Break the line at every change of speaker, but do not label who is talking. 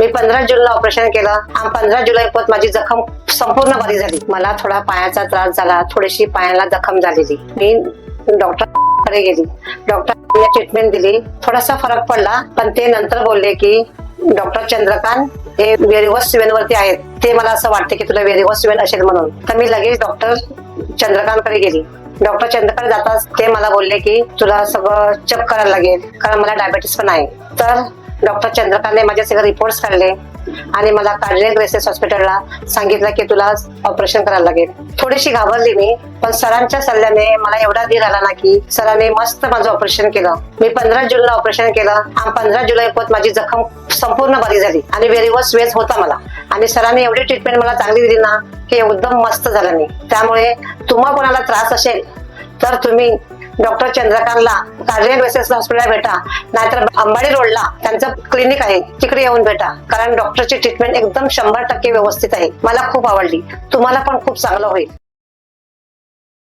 मी 15 जूनला ऑपरेशन केलं आणि 15 जुलैपर्यंत माझी जखम संपूर्ण बरी झाली. मला थोडा पायाचा त्रास झाला, थोडीशी पायाला जखम झालेली. मी डॉक्टरकडे गेली, डॉक्टर ट्रीटमेंट दिली, थोडासा फरक पडला. पण ते नंतर बोलले की डॉक्टर चंद्रकांत हे व्हेरिकोज वेन वरती आहेत, ते मला असं वाटते की तुला व्हेरिकोज वेन असेल म्हणून. तर मी लगेच डॉक्टर चंद्रकांतकडे गेली. डॉक्टर चंद्रकांत जाताच ते मला बोलले की तुला सगळं चेक करायला लागेल, कारण मला डायबिटीस पण आहे. तर डॉक्टर चंद्रकांतने माझे सगळे रिपोर्ट्स काढले आणि मला कार्डियक रेसेस हॉस्पिटलला सांगितलं की तुला ऑपरेशन करायला लागेल. थोडीशी घाबरली मी, पण सरांच्या सल्ल्याने मला एवढा धीर आला ना की सरांनी मस्त माझं ऑपरेशन केलं. मी 15 जूनला ऑपरेशन केलं आणि 15 जुलैपर्यंत माझी जखम संपूर्ण बरी झाली आणि व्हेरिकोज वेन होता मला. आणि सरांनी एवढी ट्रीटमेंट मला चांगली दिली ना की एकदम मस्त झालं मी. त्यामुळे तुम्हाला कोणाला त्रास असेल तर तुम्ही डॉक्टर चंद्रकांतला कार्डियक रेसेस हॉस्पिटलला भेटा, नाहीतर अंबाडी रोडला त्यांचं क्लिनिक आहे, तिकडे येऊन भेटा. कारण डॉक्टरची ट्रीटमेंट एकदम 100% व्यवस्थित आहे. मला खूप आवडली, तुम्हाला पण खूप चांगलं होईल.